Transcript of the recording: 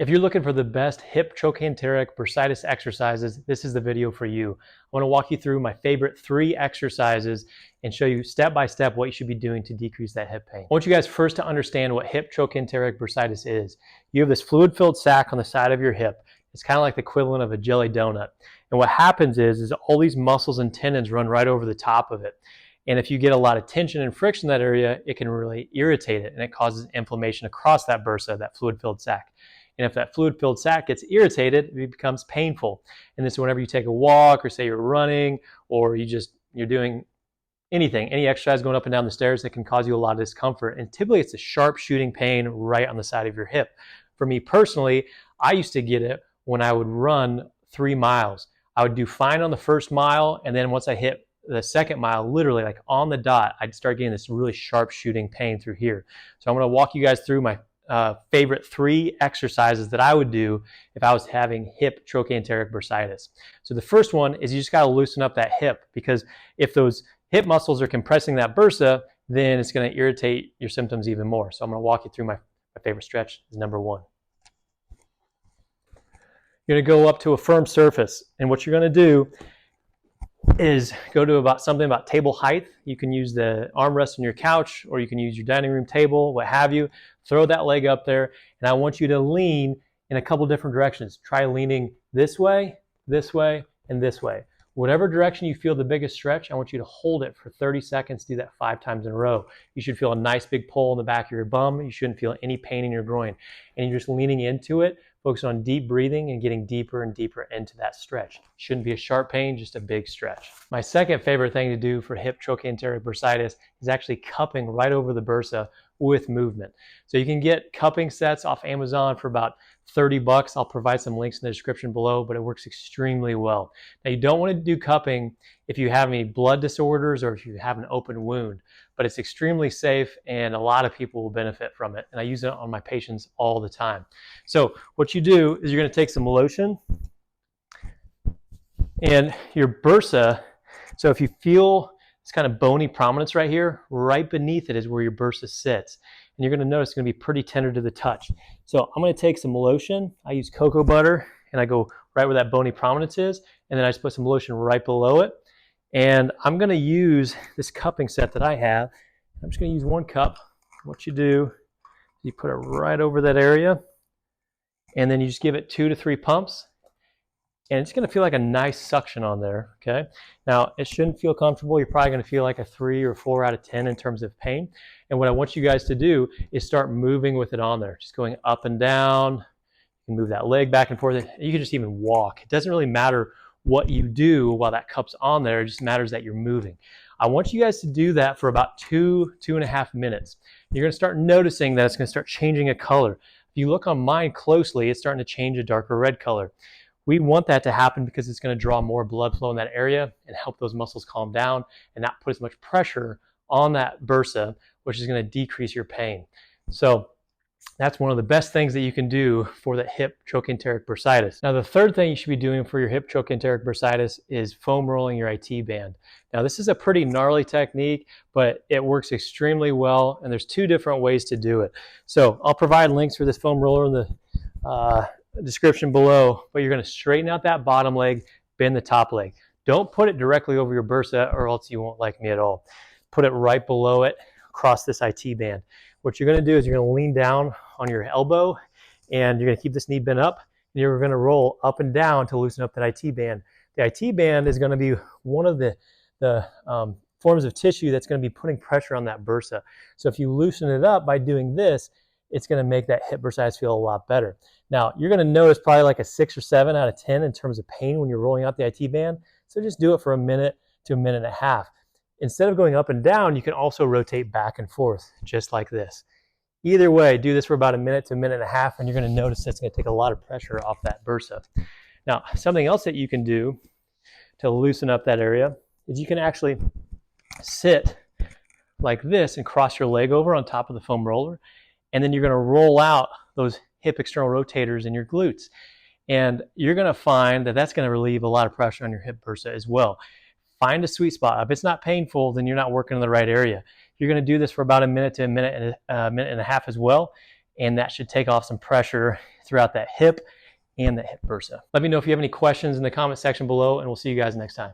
If you're looking for the best hip trochanteric bursitis exercises, this is the video for you. I want to walk you through my favorite 3 exercises and show you step by step what you should be doing to decrease that hip pain. I want you guys first to understand what hip trochanteric bursitis is. You have this fluid-filled sac on the side of your hip. It's kind of like the equivalent of a jelly donut. And what happens is all these muscles and tendons run right over the top of it. And if you get a lot of tension and friction in that area, it can really irritate it, and it causes inflammation across that bursa, that fluid-filled sac. And if that fluid-filled sac gets irritated, it becomes painful. And this is whenever you take a walk, or say you're running, or you're doing anything, any exercise going up and down the stairs, that can cause you a lot of discomfort. And typically it's a sharp shooting pain right on the side of your hip. For me personally, I used to get it when I would run 3 miles. I would do fine on the first mile, and then once I hit the second mile, literally like on the dot, I'd start getting this really sharp shooting pain through here. So I'm going to walk you guys through my favorite 3 exercises that I would do if I was having hip trochanteric bursitis. So the first one is you just got to loosen up that hip, because if those hip muscles are compressing that bursa, then it's going to irritate your symptoms even more. So I'm going to walk you through my favorite stretch is number 1. You're going to go up to a firm surface, and what you're going to do is go to something about table height. You can use the armrest on your couch, or you can use your dining room table, what have you. Throw that leg up there, and I want you to lean in a couple different directions. Try leaning this way, and this way. Whatever direction you feel the biggest stretch, I want you to hold it for 30 seconds. Do that 5 times in a row. You should feel a nice big pull in the back of your bum. You shouldn't feel any pain in your groin. And you're just leaning into it, focus on deep breathing and getting deeper and deeper into that stretch. Shouldn't be a sharp pain, just a big stretch. My second favorite thing to do for hip trochanteric bursitis is actually cupping right over the bursa with movement. So you can get cupping sets off Amazon for about $30. I'll provide some links in the description below, but it works extremely well. Now, you don't want to do cupping if you have any blood disorders or if you have an open wound, but it's extremely safe and a lot of people will benefit from it. And I use it on my patients all the time. So what you do is you're going to take some lotion, and your bursa, so if you feel this kind of bony prominence right here, right beneath it is where your bursa sits. And you're going to notice it's going to be pretty tender to the touch. So I'm going to take some lotion. I use cocoa butter, and I go right where that bony prominence is, and then I just put some lotion right below it. And I'm going to use this cupping set that I have. I'm just going to use 1 cup. What you do, you put it right over that area, and then you just give it 2 to 3 pumps. And it's going to feel like a nice suction on there, okay? Now, it shouldn't feel comfortable. You're probably going to feel like a 3 or 4 out of 10 in terms of pain. And what I want you guys to do is start moving with it on there, just going up and down. You can move that leg back and forth. You can just even walk. It doesn't really matter what you do while that cup's on there. It just matters that you're moving. I want you guys to do that for about 2.5 minutes. You're going to start noticing that it's going to start changing a color. If you look on mine closely, it's starting to change a darker red color. We want that to happen because it's going to draw more blood flow in that area and help those muscles calm down and not put as much pressure on that bursa, which is going to decrease your pain. So that's one of the best things that you can do for the hip trochanteric bursitis. Now, the third thing you should be doing for your hip trochanteric bursitis is foam rolling your IT band. Now, this is a pretty gnarly technique, but it works extremely well, and there's 2 different ways to do it. So I'll provide links for this foam roller in the description below, but you're going to straighten out that bottom leg, bend the top leg. Don't put it directly over your bursa, or else you won't like me at all. Put it right below it, across this IT band. What you're going to do is you're going to lean down on your elbow, and you're going to keep this knee bent up, and you're going to roll up and down to loosen up that IT band. The IT band is going to be one of the forms of tissue that's going to be putting pressure on that bursa. So if you loosen it up by doing this, it's going to make that hip bursitis feel a lot better. Now, you're going to notice probably like a 6 or 7 out of 10 in terms of pain when you're rolling out the IT band. So just do it for 1 minute to 1.5 minutes. Instead of going up and down, you can also rotate back and forth, just like this. Either way, do this for about 1 minute to 1.5 minutes, and you're going to notice that's going to take a lot of pressure off that bursa. Now, something else that you can do to loosen up that area is you can actually sit like this and cross your leg over on top of the foam roller, and then you're going to roll out those hip external rotators in your glutes. And you're going to find that that's going to relieve a lot of pressure on your hip bursa as well. Find a sweet spot. If it's not painful, then you're not working in the right area. You're going to do this for about 1 minute to 1.5 minutes as well, and that should take off some pressure throughout that hip and that hip bursa. Let me know if you have any questions in the comment section below, and we'll see you guys next time.